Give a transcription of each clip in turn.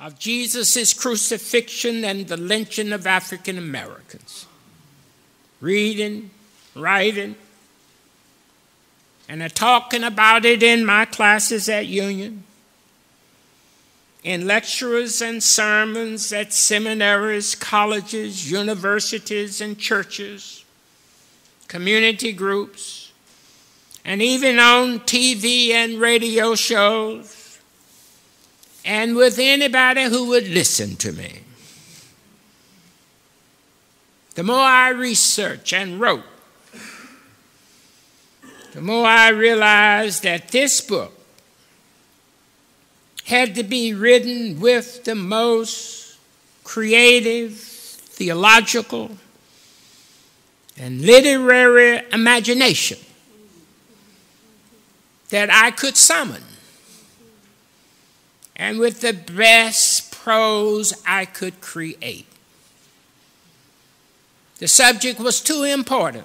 of Jesus' crucifixion and the lynching of African Americans. Reading, writing, and talking about it in my classes at Union, in lectures and sermons at seminaries, colleges, universities, and churches, community groups, and even on TV and radio shows, and with anybody who would listen to me. The more I researched and wrote, the more I realized that this book had to be written with the most creative, theological, and literary imagination that I could summon, and with the best prose I could create. The subject was too important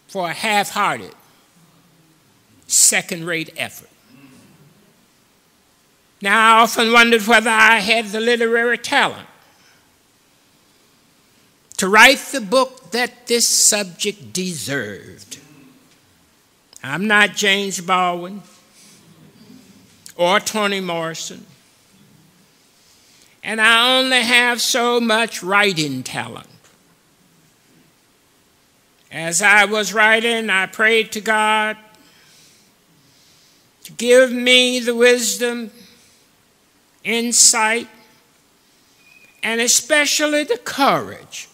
for a half-hearted, second-rate effort. Now, I often wondered whether I had the literary talent to write the book that this subject deserved. I'm not James Baldwin or Toni Morrison, and I only have so much writing talent. As I was writing, I prayed to God to give me the wisdom, insight, and especially the courage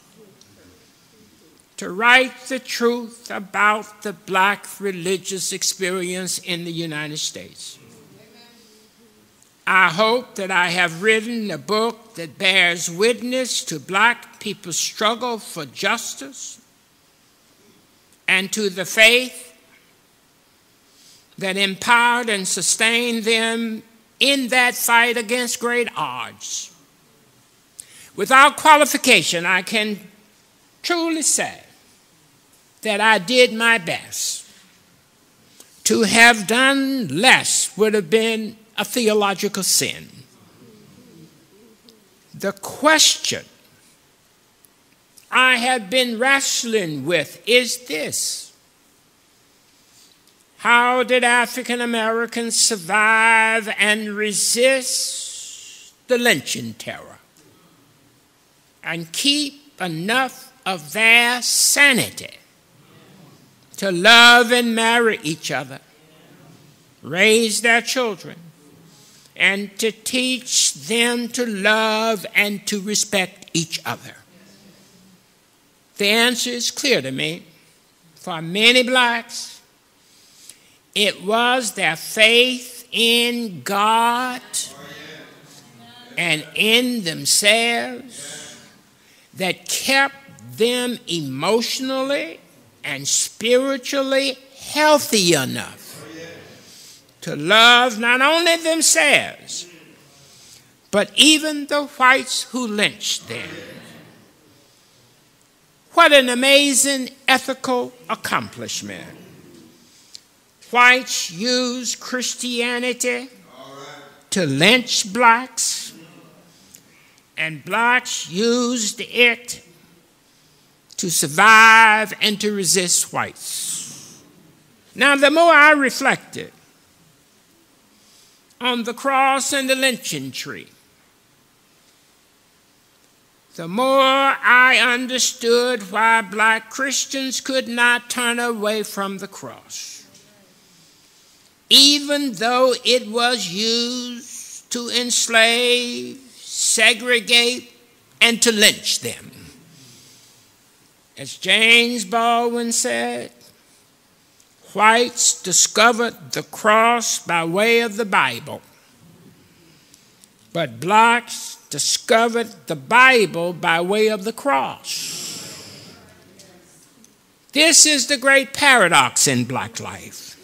to write the truth about the black religious experience in the United States. I hope that I have written a book that bears witness to black people's struggle for justice and to the faith that empowered and sustained them in that fight against great odds. Without qualification, I can truly say that I did my best. To have done less would have been a theological sin. The question I have been wrestling with is this: how did African Americans survive and resist the lynching terror and keep enough of their sanity to love and marry each other, raise their children, and to teach them to love and to respect each other? The answer is clear to me. For many blacks, it was their faith in God and in themselves that kept them emotionally and spiritually healthy enough to love not only themselves, but even the whites who lynched them. What an amazing ethical accomplishment. Whites used Christianity to lynch blacks, and blacks used it to survive and to resist whites. Now, the more I reflected on the cross and the lynching tree, the more I understood why black Christians could not turn away from the cross, even though it was used to enslave, segregate, and to lynch them. As James Baldwin said, whites discovered the cross by way of the Bible, but blacks discovered the Bible by way of the cross. This is the great paradox in black life.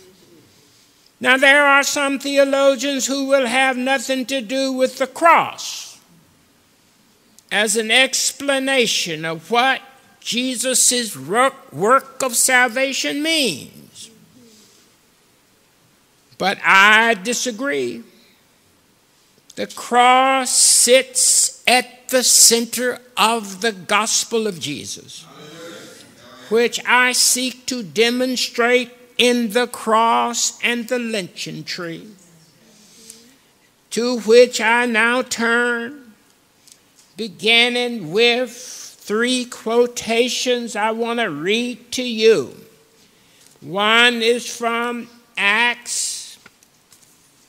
Now, there are some theologians who will have nothing to do with the cross as an explanation of what Jesus' work of salvation means. But I disagree, The cross sits at the center of the gospel of Jesus, which I seek to demonstrate in the cross and the lynching tree, to which I now turn, beginning with 3 quotations I want to read to you. One is from Acts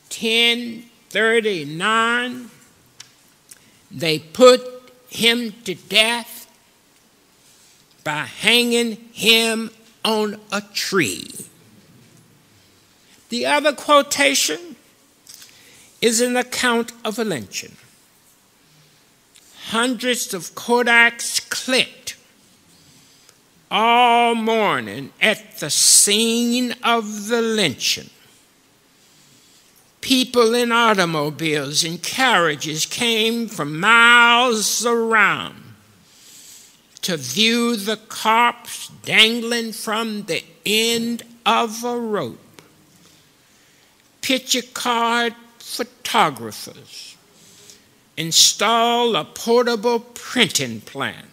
10:39. They put him to death by hanging him on a tree. The other quotation is an account of a lynching. Hundreds of Kodaks clicked all morning at the scene of the lynching. People in automobiles and carriages came from miles around to view the corpse dangling from the end of a rope. Picture card photographers installed a portable printing plant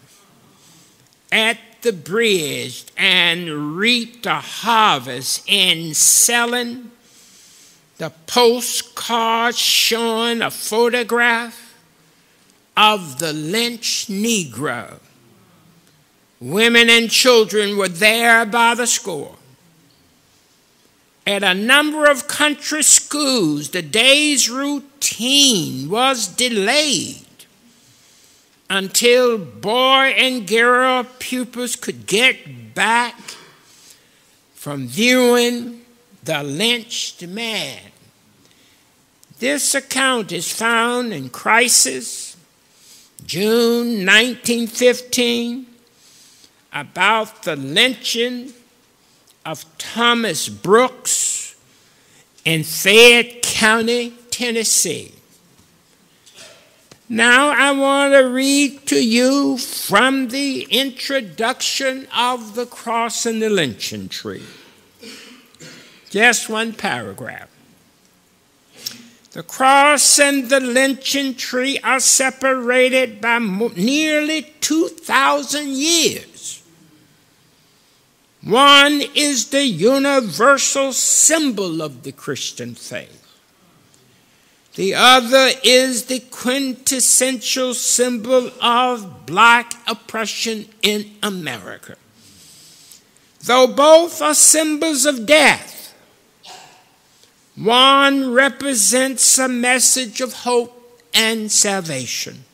at the bridge and reaped a harvest in selling the postcard showing a photograph of the lynched Negro. Women and children were there by the score. At a number of country schools, the day's routine was delayed until boy and girl pupils could get back from viewing the lynched man. This account is found in Crisis, June 1915, about the lynching of Thomas Brooks in Fayette County, Tennessee. Now I want to read to you from the introduction of the cross and the lynching tree. Just one paragraph. The cross and the lynching tree are separated by nearly 2,000 years. One is the universal symbol of the Christian faith. The other is the quintessential symbol of black oppression in America. Though both are symbols of death, one represents a message of hope and salvation,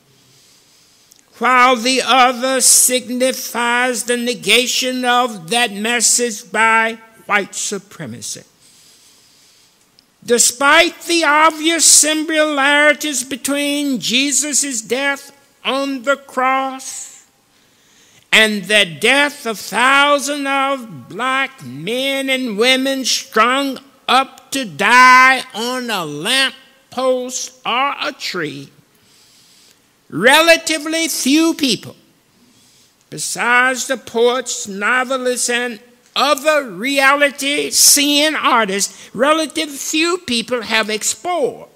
while the other signifies the negation of that message by white supremacy. Despite the obvious similarities between Jesus' death on the cross and the death of thousands of black men and women strung up to die on a lamp post or a tree, relatively few people, besides the poets, novelists, and other reality-seeing artists, relatively few people have explored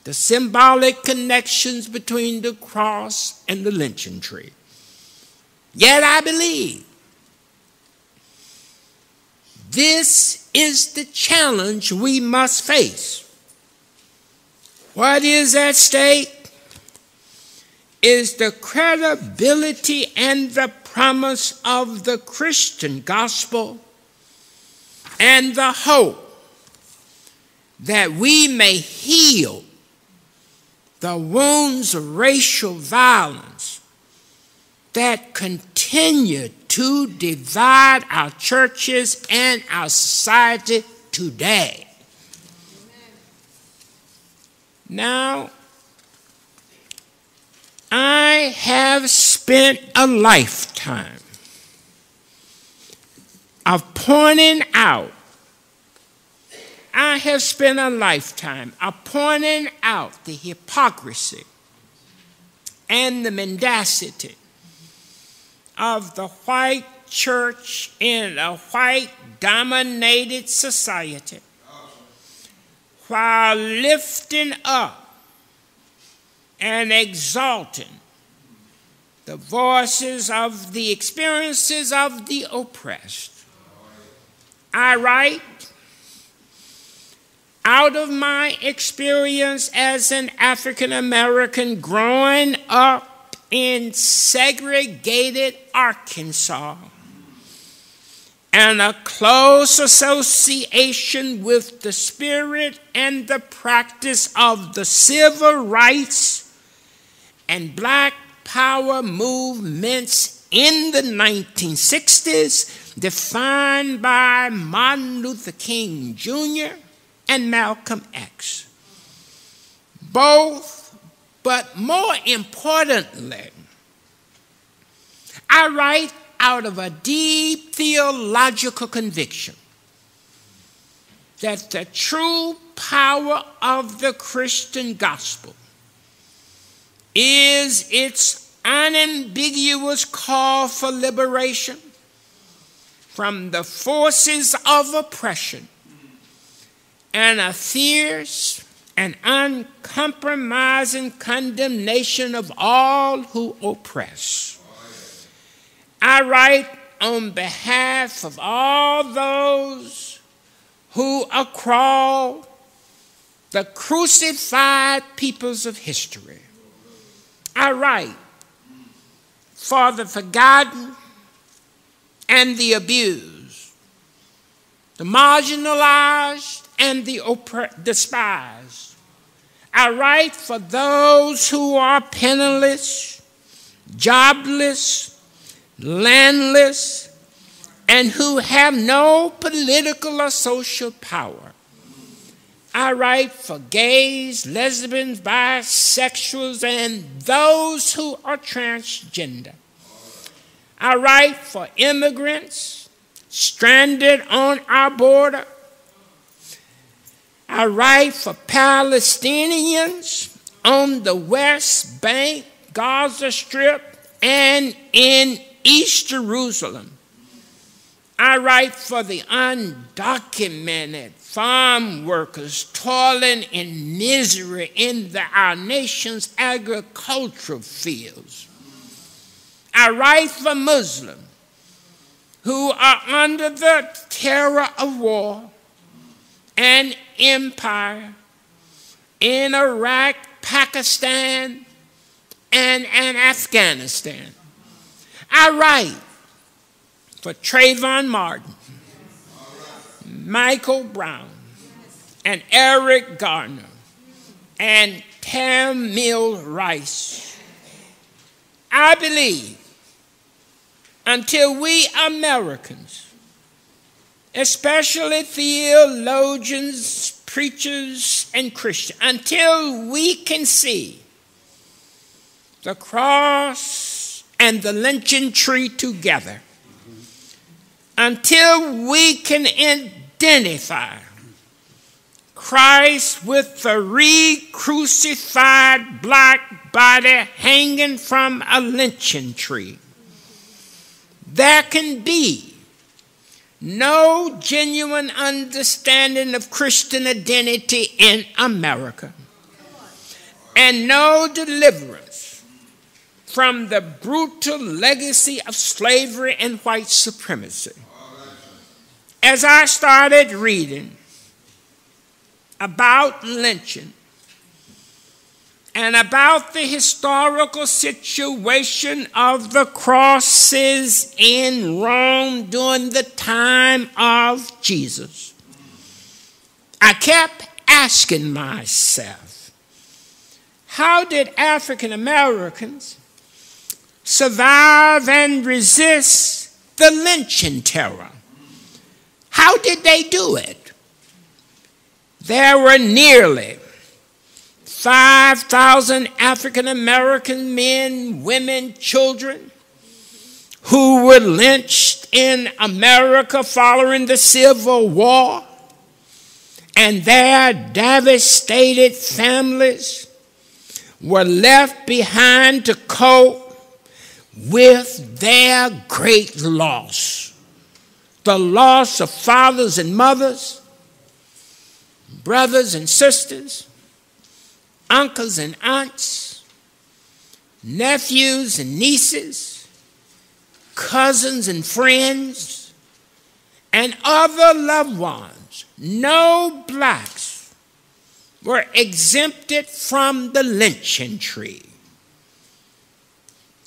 the symbolic connections between the cross and the lynching tree. Yet I believe this is the challenge we must face. What is at stake is the credibility and the promise of the Christian gospel and the hope that we may heal the wounds of racial violence that continue to divide our churches and our society today. Now, I have spent a lifetime of pointing out, the hypocrisy and the mendacity of the white church in a white-dominated society, while lifting up and exalting the voices of the experiences of the oppressed. I write out of my experience as an African American growing up in segregated Arkansas, and a close association with the spirit and the practice of the civil rights and black power movements in the 1960s, defined by Martin Luther King Jr. and Malcolm X. Both, but more importantly, I write out of a deep theological conviction that the true power of the Christian gospel is its unambiguous call for liberation from the forces of oppression and a fierce and uncompromising condemnation of all who oppress. I write on behalf of all those who are called the crucified peoples of history. I write for the forgotten and the abused, the marginalized and the despised. I write for those who are penniless, jobless, landless, and who have no political or social power. I write for gays, lesbians, bisexuals, and those who are transgender. I write for immigrants stranded on our border. I write for Palestinians on the West Bank, Gaza Strip, and in East Jerusalem. I write for the undocumented farm workers toiling in misery in our nation's agricultural fields. I write for Muslims who are under the terror of war and empire in Iraq, Pakistan, and Afghanistan. I write for Trayvon Martin, Michael Brown, and Eric Garner, and Tamir Rice. I believe until we Americans, especially theologians, preachers, and Christians, until we can see the cross and the lynching tree together, until we can identify Christ with the re-crucified black body hanging from a lynching tree, there can be no genuine understanding of Christian identity in America, and no deliverance from the brutal legacy of slavery and white supremacy. As I started reading about lynching and about the historical situation of the crosses in Rome during the time of Jesus, I kept asking myself, how did African Americans survive and resist the lynching terror? How did they do it? There were nearly 5,000 African American men, women, children who were lynched in America following the Civil War, and their devastated families were left behind to cope with their great loss. The loss of fathers and mothers, brothers and sisters, uncles and aunts, nephews and nieces, cousins and friends, and other loved ones, no blacks were exempted from the lynching tree.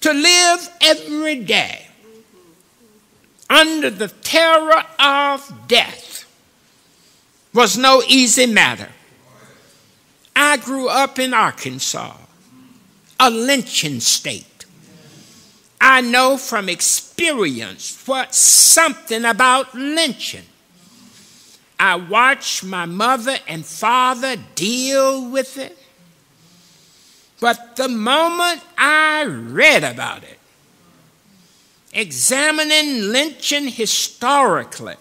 To live every day under the terror of death was no easy matter. I grew up in Arkansas, a lynching state. I know from experience what's something about lynching. I watched my mother and father deal with it. But the moment I read about it, examining lynching historically,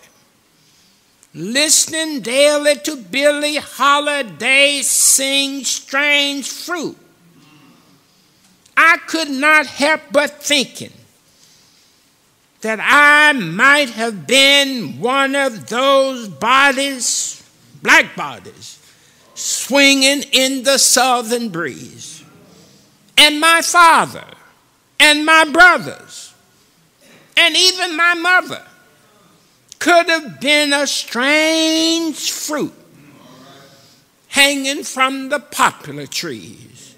listening daily to Billie Holiday sing Strange Fruit, I could not help but thinking that I might have been one of those bodies, black bodies, swinging in the southern breeze. And my father and my brothers and even my mother could have been a strange fruit hanging from the poplar trees.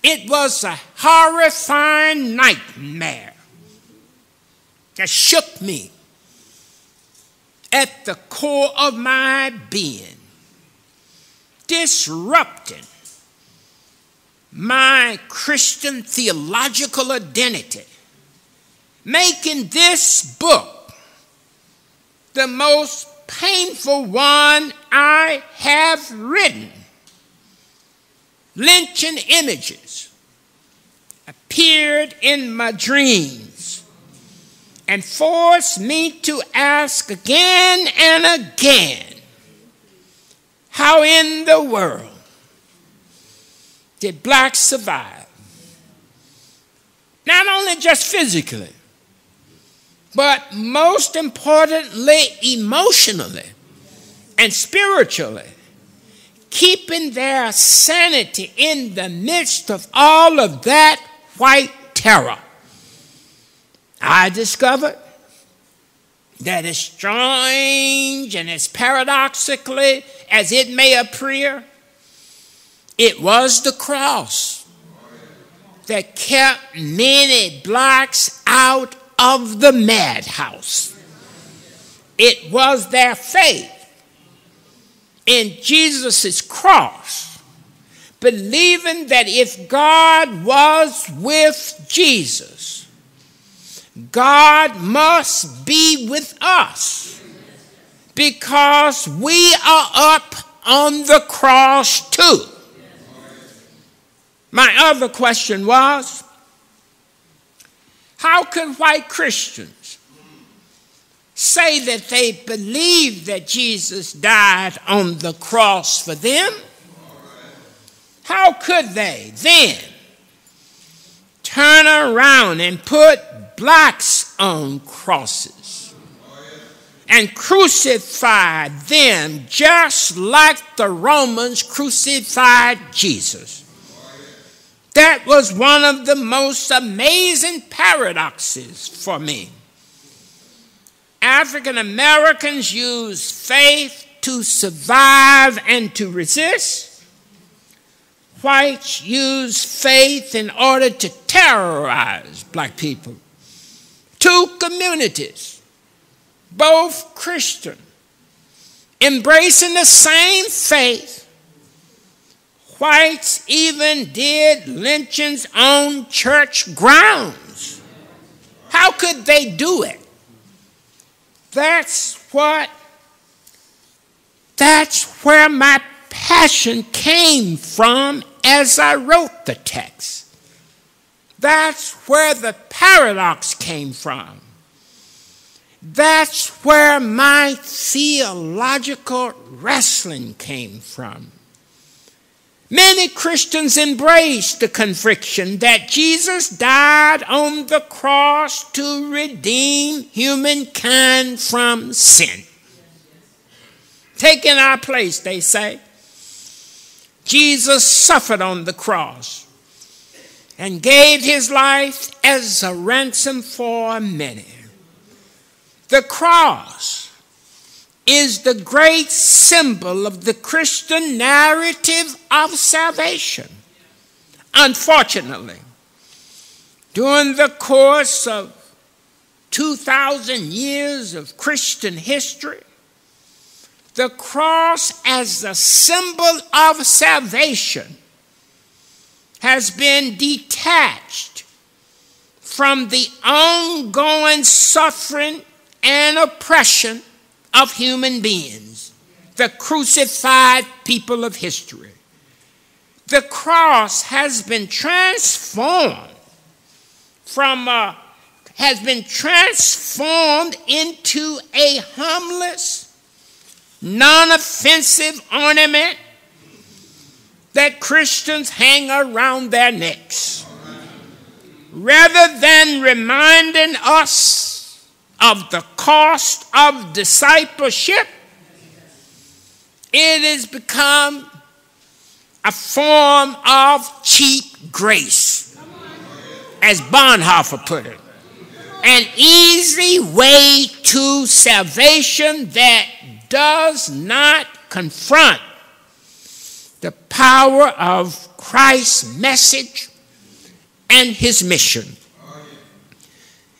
It was a horrifying nightmare that shook me at the core of my being, disrupting my Christian theological identity, making this book the most painful one I have written. Lynching images appeared in my dreams and forced me to ask again and again, how in the world did blacks survive? Not only just physically, but most importantly, emotionally and spiritually, keeping their sanity in the midst of all of that white terror. I discovered that as strange and as paradoxically as it may appear, it was the cross that kept many blacks out of the madhouse. It was their faith in Jesus' cross, believing that if God was with Jesus, God must be with us because we are up on the cross too. My other question was, how could white Christians say that they believe that Jesus died on the cross for them? How could they then turn around and put blacks on crosses and crucify them just like the Romans crucified Jesus? That was one of the most amazing paradoxes for me. African Americans use faith to survive and to resist. Whites use faith in order to terrorize black people. Two communities, both Christian, embracing the same faith. Whites even did lynchings on church grounds. How could they do it? That's where my passion came from as I wrote the text. That's where the paradox came from. That's where my theological wrestling came from. Many Christians embrace the conviction that Jesus died on the cross to redeem humankind from sin. Taking our place, they say. Jesus suffered on the cross and gave his life as a ransom for many. The cross is the great symbol of the Christian narrative of salvation. Unfortunately, during the course of 2,000 years of Christian history, the cross as a symbol of salvation has been detached from the ongoing suffering and oppression of human beings, the crucified people of history. The cross has been transformed into a harmless, non-offensive ornament that Christians hang around their necks. Rather than reminding us of the cost of discipleship, it has become a form of cheap grace, as Bonhoeffer put it. An easy way to salvation that does not confront the power of Christ's message and his mission.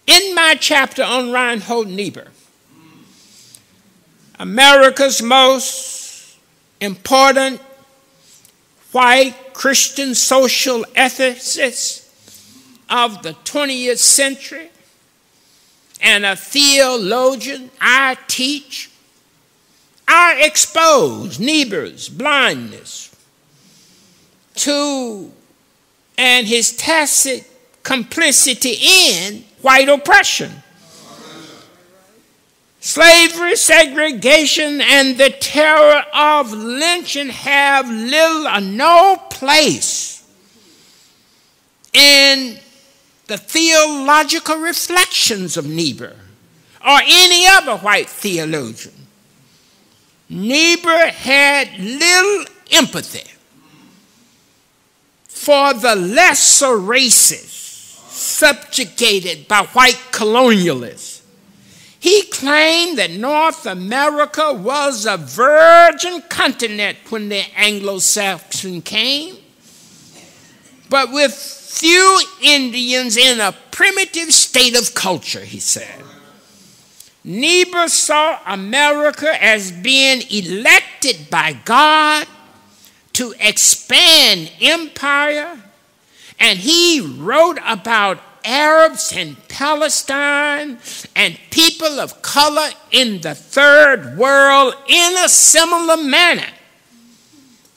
In my chapter on Reinhold Niebuhr, America's most important white Christian social ethicist of the 20th century and a theologian I teach, I expose Niebuhr's blindness to and his tacit complicity in white oppression. Slavery, segregation, and the terror of lynching have little or no place in the theological reflections of Niebuhr or any other white theologian. Niebuhr had little empathy for the lesser races subjugated by white colonialists. He claimed that North America was a virgin continent when the Anglo-Saxon came, but with few Indians in a primitive state of culture, he said. Niebuhr saw America as being elected by God to expand empire, and he wrote about Arabs in Palestine and people of color in the third world in a similar manner,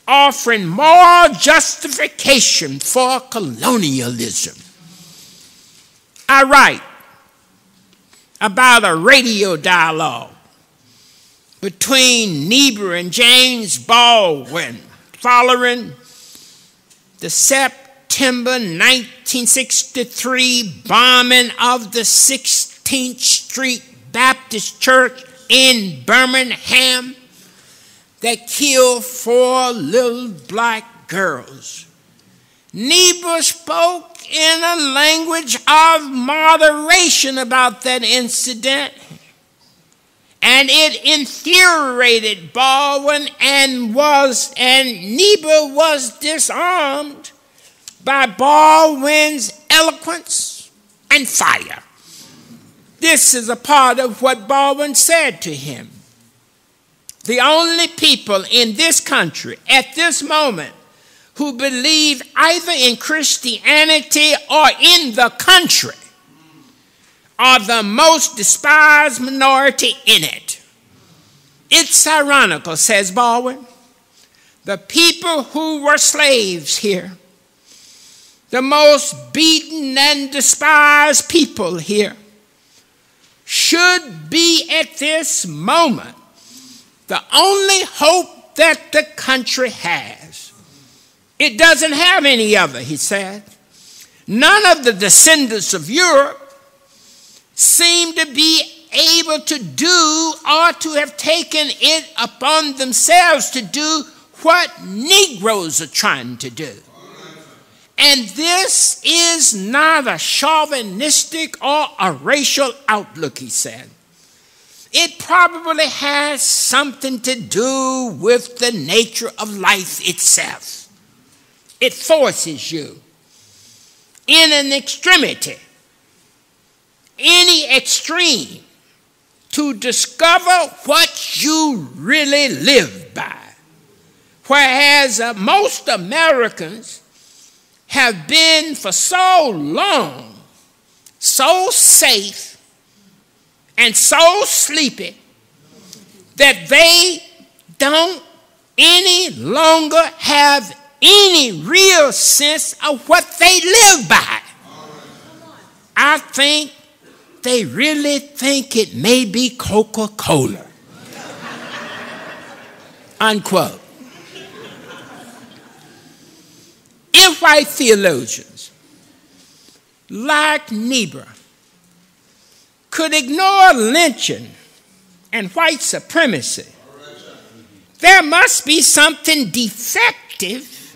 offering moral justification for colonialism. I write about a radio dialogue between Niebuhr and James Baldwin following the September 1963 bombing of the 16th Street Baptist Church in Birmingham that killed 4 little black girls. Niebuhr spoke in a language of moderation about that incident, and it infuriated Baldwin, and Niebuhr was disarmed by Baldwin's eloquence and fire. This is a part of what Baldwin said to him. The only people in this country at this moment who believe either in Christianity or in the country are the most despised minority in it. It's ironical, says Baldwin. The people who were slaves here, the most beaten and despised people here, should be at this moment the only hope that the country has. It doesn't have any other, he said. None of the descendants of Europe seem to be able to do or to have taken it upon themselves to do what Negroes are trying to do. And this is not a chauvinistic or a racial outlook, he said. It probably has something to do with the nature of life itself. It forces you in an extremity, any extreme, to discover what you really live by. Whereas most Americans have been for so long so safe and so sleepy that they don't any longer have any real sense of what they live by. I think they really think it may be Coca-Cola. Unquote. If white theologians like Niebuhr could ignore lynching and white supremacy, there must be something defective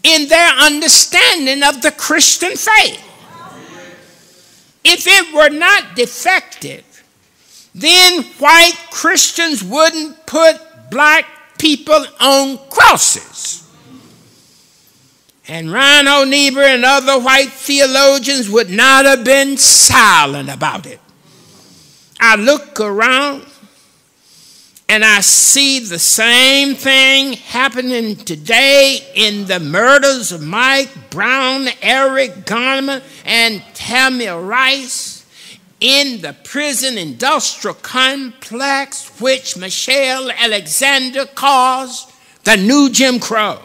in their understanding of the Christian faith. If it were not defective, then white Christians wouldn't put black people on crosses. And Reinhold Niebuhr and other white theologians would not have been silent about it. I look around and I see the same thing happening today in the murders of Mike Brown, Eric Garner, and Tamir Rice in the prison industrial complex which Michelle Alexander calls the new Jim Crow.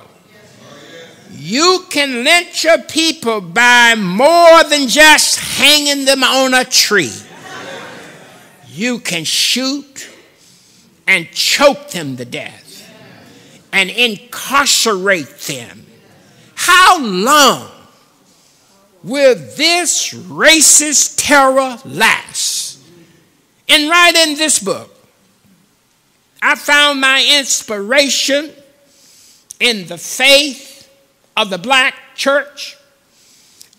You can lynch your people by more than just hanging them on a tree. You can shoot and choke them to death and incarcerate them. How long will this racist terror last? In writing this book, I found my inspiration in the faith of the black church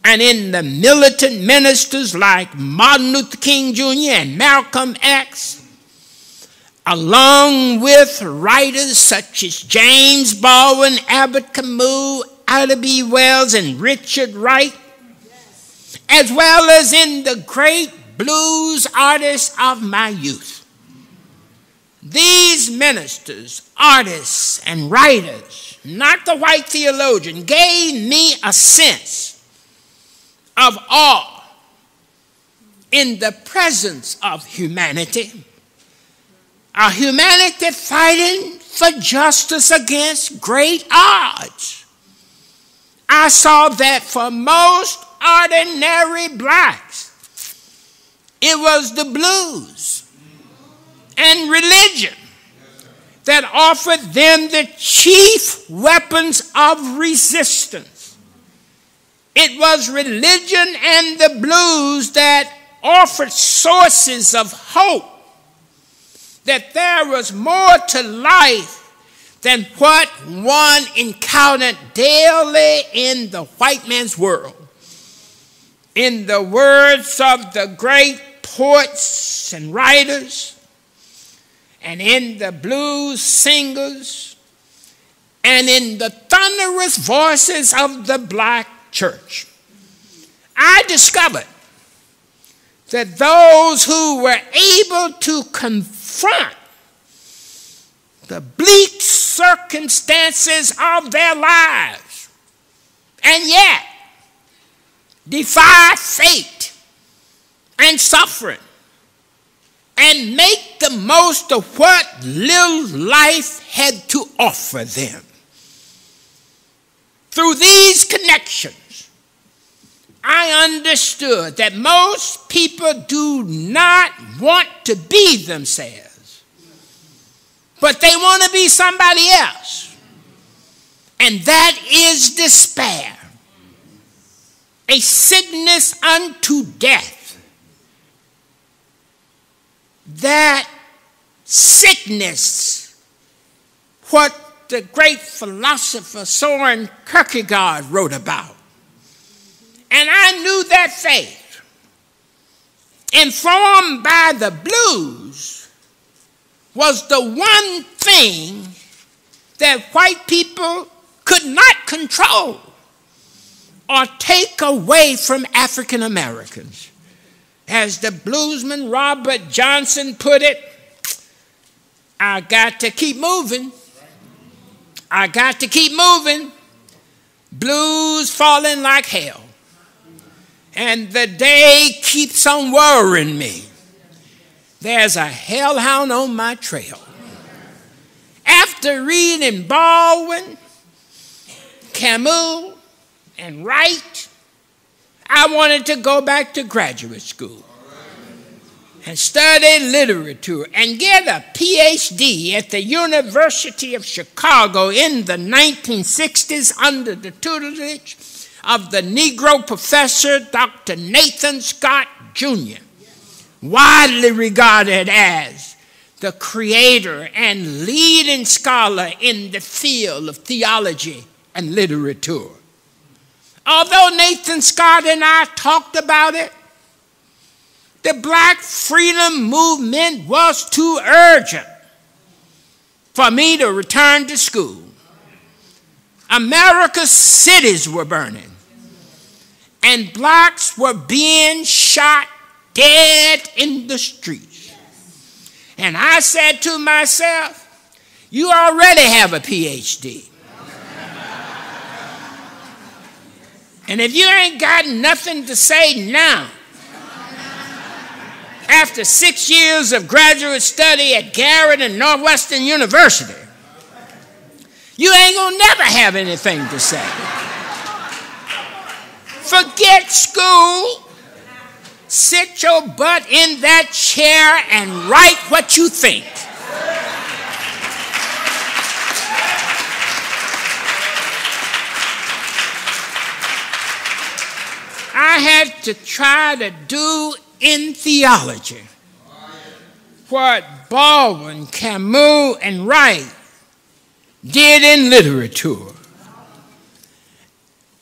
and in the militant ministers like Martin Luther King Jr. and Malcolm X, along with writers such as James Baldwin, Albert Camus, Ida B. Wells, and Richard Wright, as well as in the great blues artists of my youth. These ministers, artists, and writers, not the white theologian, gave me a sense of awe in the presence of humanity, a humanity fighting for justice against great odds. I saw that for most ordinary blacks, it was the blues and religion that offered them the chief weapons of resistance. It was religion and the blues that offered sources of hope that there was more to life than what one encountered daily in the white man's world. In the words of the great poets and writers, and in the blues singers, and in the thunderous voices of the black church, I discovered that those who were able to confront the bleak circumstances of their lives and yet defy fate and suffering and make the most of what little life had to offer them. Through these connections, I understood that most people do not want to be themselves, but they want to be somebody else. And that is despair, a sickness unto death. That sickness, what the great philosopher Soren Kierkegaard wrote about, And I knew that faith, informed by the blues, was the one thing that white people could not control or take away from African Americans. As the bluesman Robert Johnson put it, I got to keep moving. I got to keep moving. Blues falling like hell. And the day keeps on worrying me. There's a hellhound on my trail. After reading Baldwin, Camus, and Wright, I wanted to go back to graduate school and study literature and get a PhD at the University of Chicago in the 1960s under the tutelage of the Negro professor Dr. Nathan Scott Jr., widely regarded as the creator and leading scholar in the field of theology and literature. Although Nathan Scott and I talked about it, the black freedom movement was too urgent for me to return to school. America's cities were burning, and blacks were being shot dead in the streets. And I said to myself, you already have a PhD. And if you ain't got nothing to say now, after 6 years of graduate study at Garrett and Northwestern University, you ain't gonna never have anything to say. Forget school. Sit your butt in that chair and write what you think. I had to try to do in theology what Baldwin, Camus, and Wright did in literature.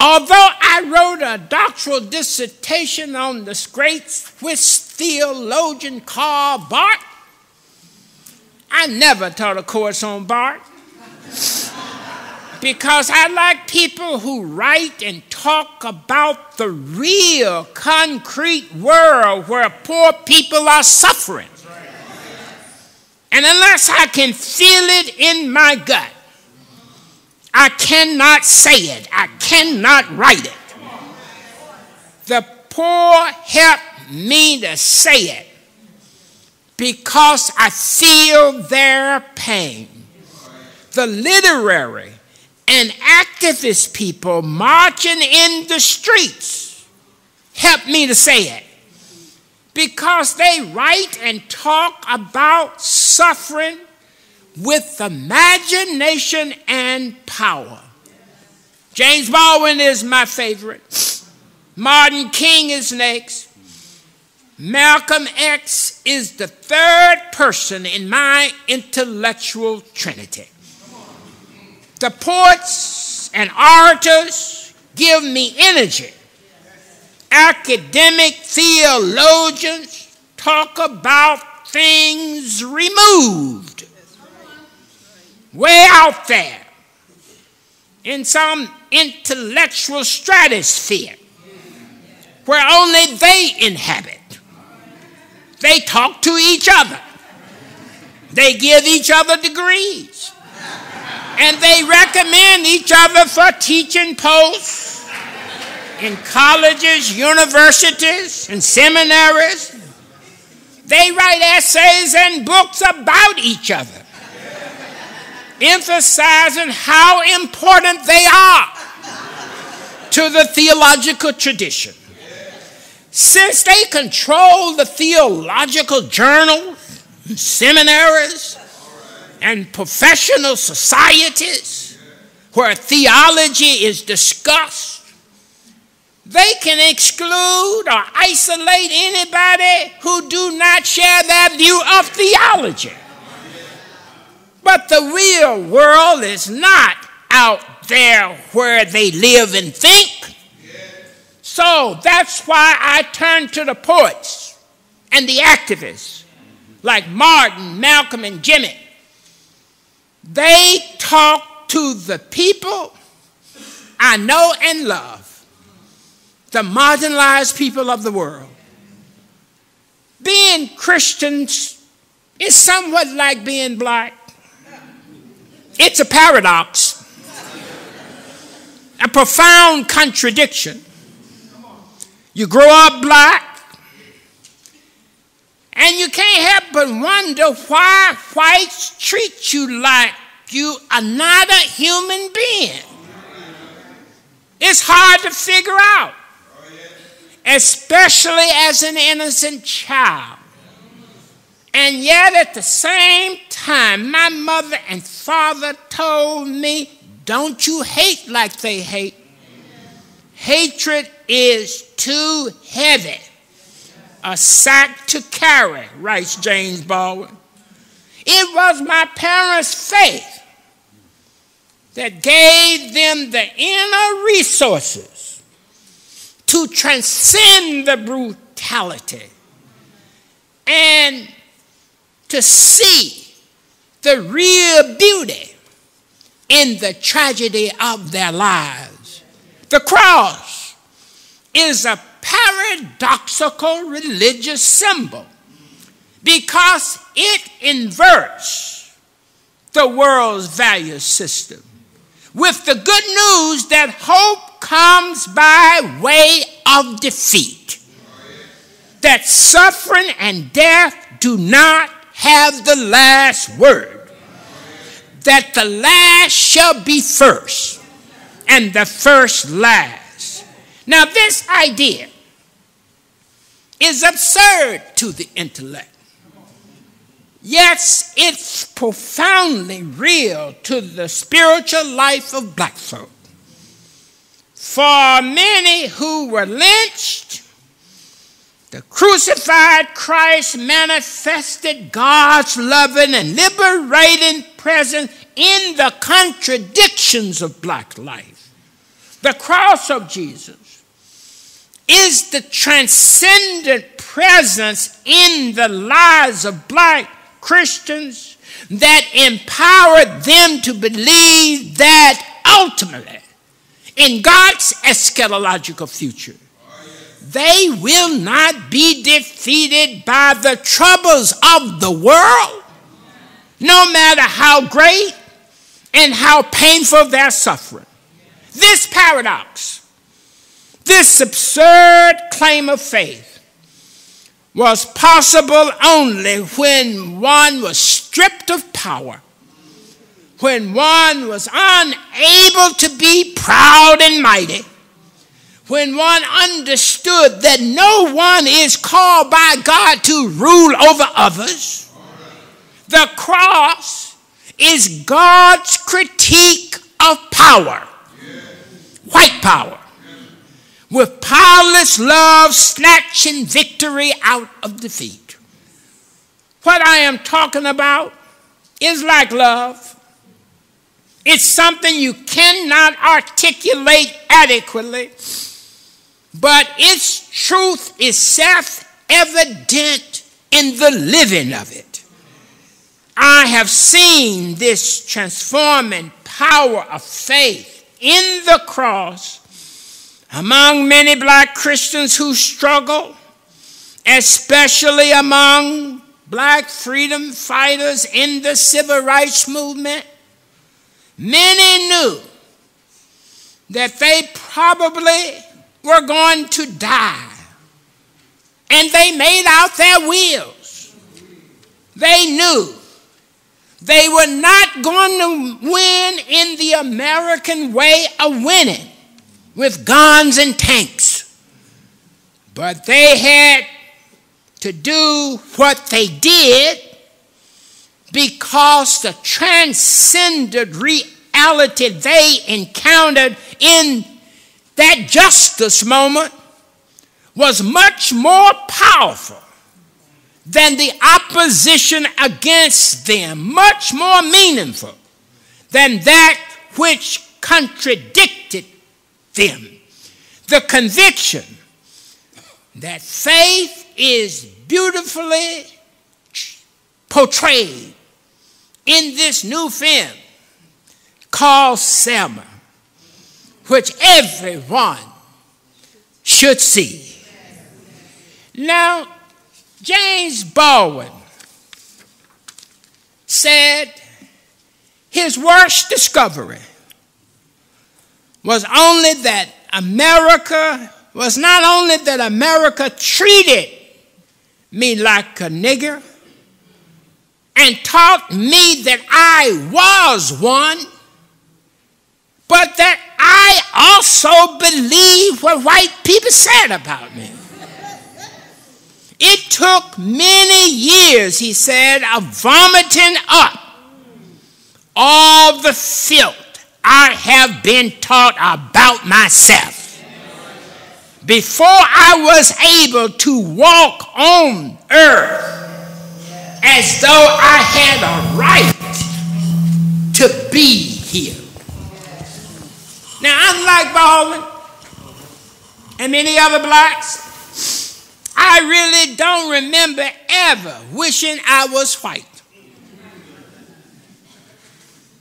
Although I wrote a doctoral dissertation on the great Swiss theologian Karl Barth, I never taught a course on Barth because I like people who write and talk about the real, concrete world where poor people are suffering. And unless I can feel it in my gut, I cannot say it. I cannot write it. The poor help me to say it because I feel their pain. The literary and activist people marching in the streets help me to say it because they write and talk about suffering with imagination and power. James Baldwin is my favorite. Martin King is next. Malcolm X is the third person in my intellectual trinity. The poets and orators give me energy. Academic theologians talk about things removed, way out there in some intellectual stratosphere where only they inhabit. They talk to each other. They give each other degrees. And they recommend each other for teaching posts in colleges, universities, and seminaries. They write essays and books about each other, emphasizing how important they are to the theological tradition. Since they control the theological journals, seminaries, and professional societies where theology is discussed, they can exclude or isolate anybody who do not share their view of theology. But the real world is not out there where they live and think. So that's why I turn to the poets and the activists like Martin, Malcolm, and Jimmy. They talk to the people I know and love, the marginalized people of the world. Being Christians is somewhat like being black. It's a paradox, a profound contradiction. You grow up black, and you can't help but wonder why whites treat you like you are not a human being. It's hard to figure out, especially as an innocent child. And yet at the same time, my mother and father told me, don't you hate like they hate. Hatred is too heavy a sack to carry, writes James Baldwin. It was my parents' faith that gave them the inner resources to transcend the brutality and to see the real beauty in the tragedy of their lives. The cross is a paradoxical religious symbol because it inverts the world's value system with the good news that hope comes by way of defeat, that suffering and death do not have the last word, that the last shall be first and the first last. Now this idea is absurd to the intellect. Yes, it's profoundly real to the spiritual life of black folk. For many who were lynched, the crucified Christ manifested God's loving and liberating presence in the contradictions of black life. The cross of Jesus is the transcendent presence in the lives of black Christians that empowered them to believe that ultimately, in God's eschatological future, they will not be defeated by the troubles of the world, no matter how great and how painful their suffering. This paradox, this absurd claim of faith, was possible only when one was stripped of power, when one was unable to be proud and mighty, when one understood that no one is called by God to rule over others. The cross is God's critique of power, white power, with powerless love snatching victory out of defeat. What I am talking about is like love. It's something you cannot articulate adequately, but its truth is self-evident in the living of it. I have seen this transforming power of faith in the cross among many black Christians who struggle, especially among black freedom fighters in the civil rights movement. Many knew that they probably were going to die, and they made out their wills. They knew they were not going to win in the American way of winning, with guns and tanks. But they had to do what they did because the transcendent reality they encountered in that justice moment was much more powerful than the opposition against them, much more meaningful than that which contradicted them. the conviction that faith is beautifully portrayed in this new film called Selma, which everyone should see. Now, James Baldwin said his worst discovery was not only that America treated me like a nigger and taught me that I was one, but that I also believed what white people said about me. It took many years, he said, of vomiting up all the filth I have been taught about myself before I was able to walk on earth as though I had a right to be here. Now, unlike Baldwin and many other blacks, I really don't remember ever wishing I was white.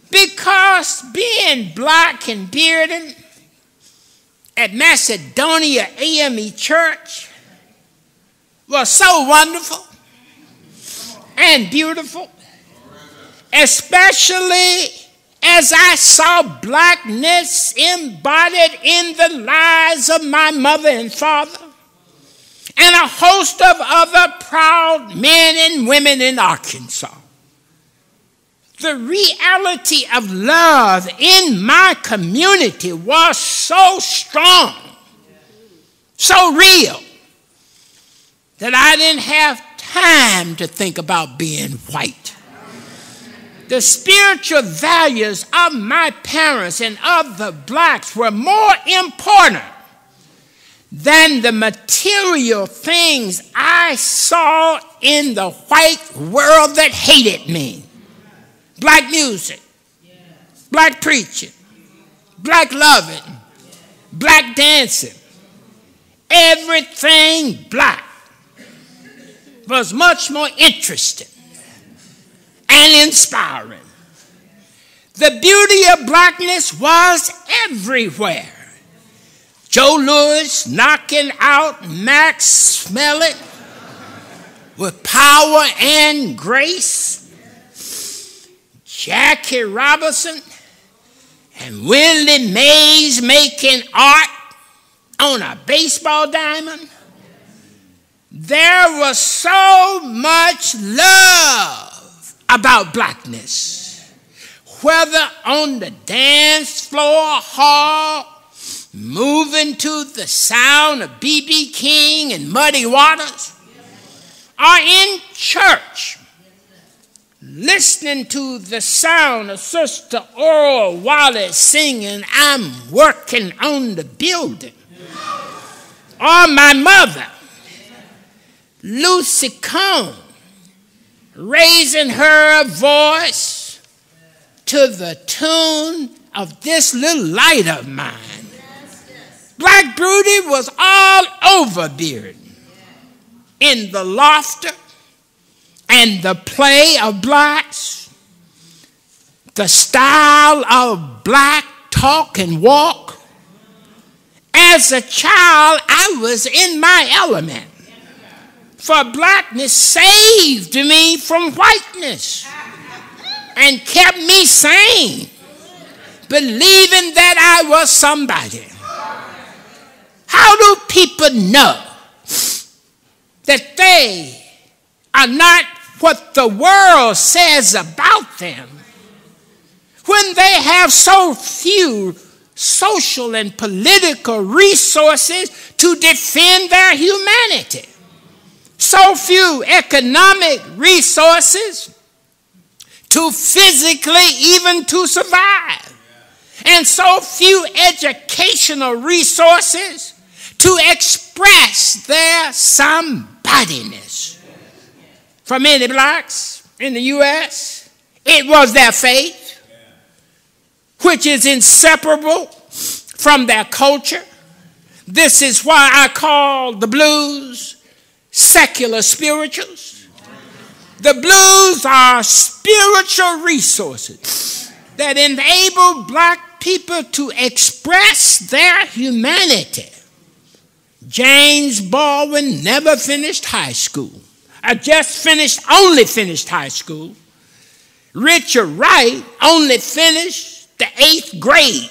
Because being black and bearded at Macedonia AME Church was so wonderful and beautiful, especially as I saw blackness embodied in the lives of my mother and father and a host of other proud men and women in Arkansas. The reality of love in my community was so strong, so real, that I didn't have time to think about being white. The spiritual values of my parents and of the blacks were more important than the material things I saw in the white world that hated me. Black music, black preaching, black loving, black dancing, everything black was much more interesting and inspiring. The beauty of blackness was everywhere. Joe Louis knocking out Max Smellick with power and grace. Jackie Robinson and Willie Mays making art on a baseball diamond. There was so much love about blackness, whether on the dance floor hall, moving to the sound of B.B. King and Muddy Waters, or in church, listening to the sound of Sister Oral Wallace singing, "I'm working on the building." Or my mother, Lucy Cohn, raising her voice to the tune of "This Little Light of Mine." Black beauty was all over Beard, in the laughter and the play of blacks, the style of black talk and walk. As a child, I was in my element, for blackness saved me from whiteness and kept me sane, believing that I was somebody. How do people know that they are not what the world says about them when they have so few social and political resources to defend their humanity, so few economic resources to physically even to survive, and so few educational resources to express their somebodiness? For many blacks in the U.S., it was their faith, which is inseparable from their culture, This is why I call the blues secular spirituals. The blues are spiritual resources that enable black people to express their humanity. James Baldwin never finished high school. Only finished high school. Richard Wright only finished the 8th grade.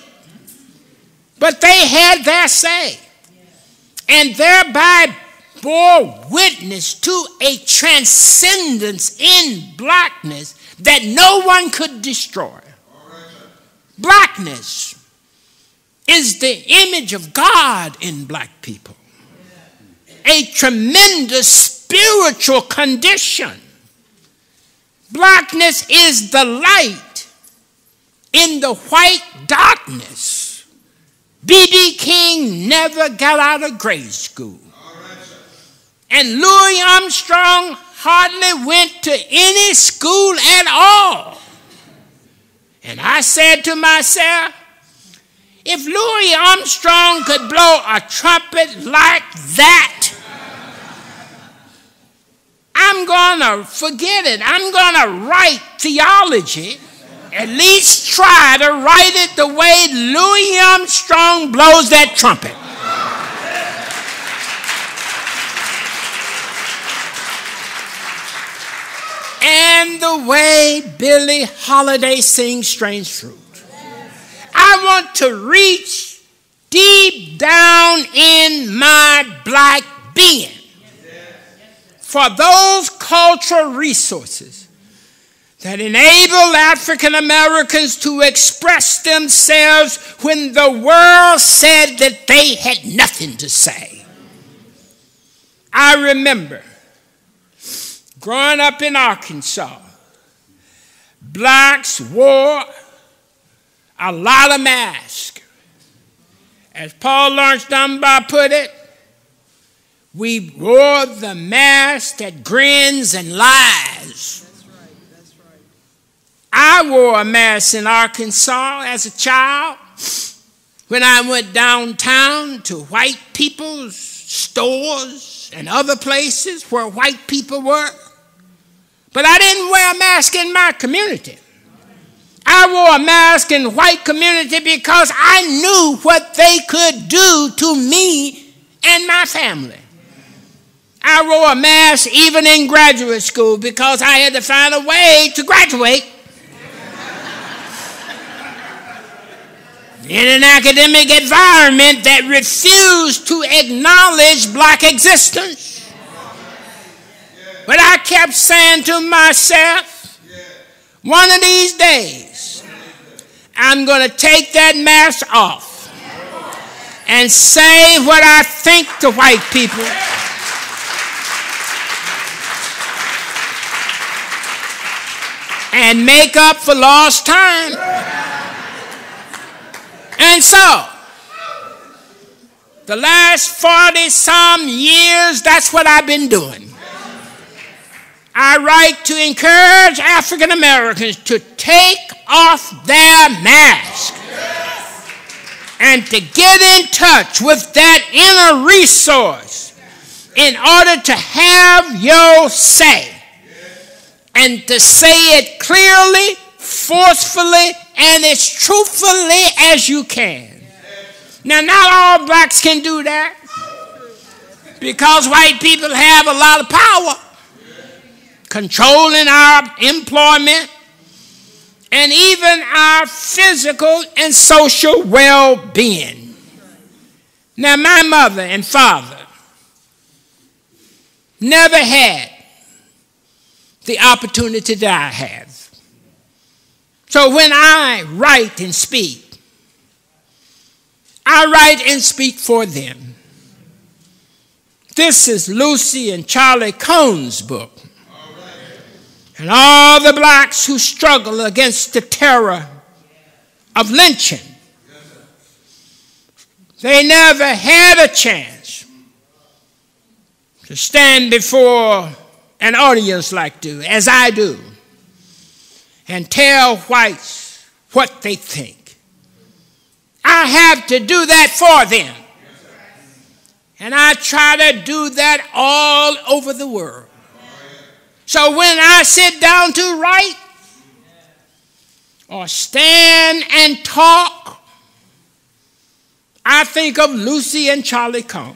But they had their say, and thereby bore witness to a transcendence in blackness that no one could destroy. Blackness is the image of God in black people, a tremendous spiritual condition. Blackness is the light in the white darkness. B.B. King never got out of grade school. And Louis Armstrong hardly went to any school at all. And I said to myself, if Louis Armstrong could blow a trumpet like that, I'm going to forget it. I'm going to write theology, at least try to write it the way Louis Armstrong blows that trumpet. And the way Billie Holiday sings Strange Fruit. I want to reach deep down in my black being for those cultural resources that enable African Americans to express themselves when the world said that they had nothing to say. I remember growing up in Arkansas, blacks wore a lot of masks. As Paul Laurence Dunbar put it, we wore the mask that grins and lies. That's right, that's right. I wore a mask in Arkansas as a child when I went downtown to white people's stores and other places where white people were. But I didn't wear a mask in my community. I wore a mask in the white community because I knew what they could do to me and my family. I wore a mask even in graduate school because I had to find a way to graduate. In an academic environment that refused to acknowledge black existence. But I kept saying to myself, one of these days, I'm going to take that mask off and say what I think to white people. And make up for lost time. And so, the last 40-some years, that's what I've been doing. I write to encourage African Americans to take off their mask and to get in touch with that inner resource in order to have your say and to say it clearly, forcefully, and as truthfully as you can. Now, not all blacks can do that because white people have a lot of power controlling our employment and even our physical and social well-being. Now, my mother and father never had the opportunity that I have. So when I write and speak, I write and speak for them. This is Lucy and Charlie Cohn's book. And all the blacks who struggle against the terror of lynching. They never had a chance to stand before an audience like do, as I do, and tell whites what they think. I have to do that for them. And I try to do that all over the world. So when I sit down to write or stand and talk, I think of Lucy and Charlie Cone.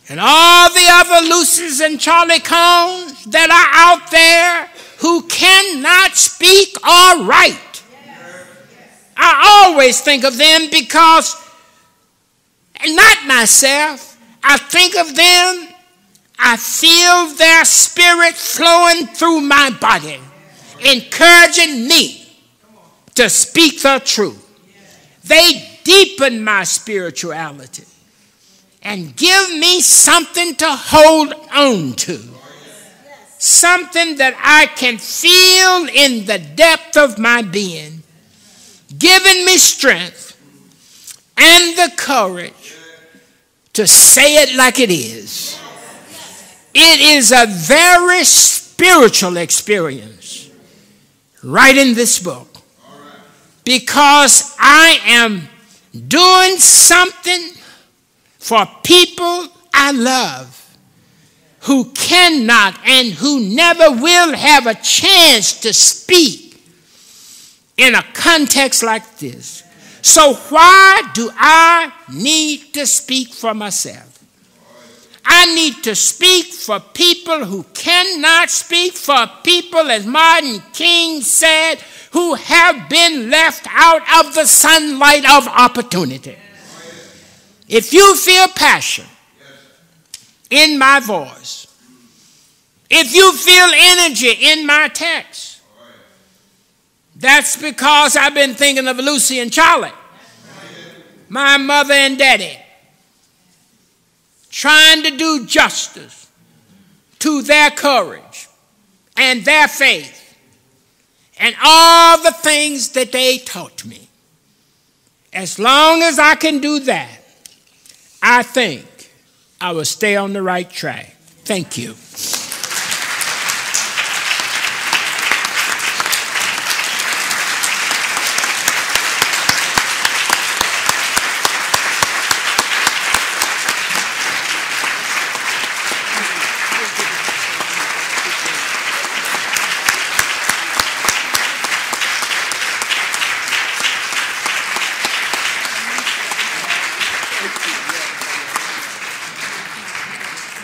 And all the other Lucys and Charlie Cones that are out there who cannot speak or write. I always think of them because, not myself, I think of them, I feel their spirit flowing through my body, encouraging me to speak the truth. They deepen my spirituality and give me something to hold on to, something that I can feel in the depth of my being, giving me strength and the courage to say it like it is. It is a very spiritual experience writing this book, because I am doing something for people I love who cannot and who never will have a chance to speak in a context like this. So why do I need to speak for myself? I need to speak for people who cannot speak, for people, as Martin King said, who have been left out of the sunlight of opportunity. If you feel passion in my voice, if you feel energy in my text, that's because I've been thinking of Lucy and Charlie, my mother and daddy, trying to do justice to their courage and their faith and all the things that they taught me. As long as I can do that, I think I will stay on the right track. Thank you.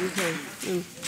Okay.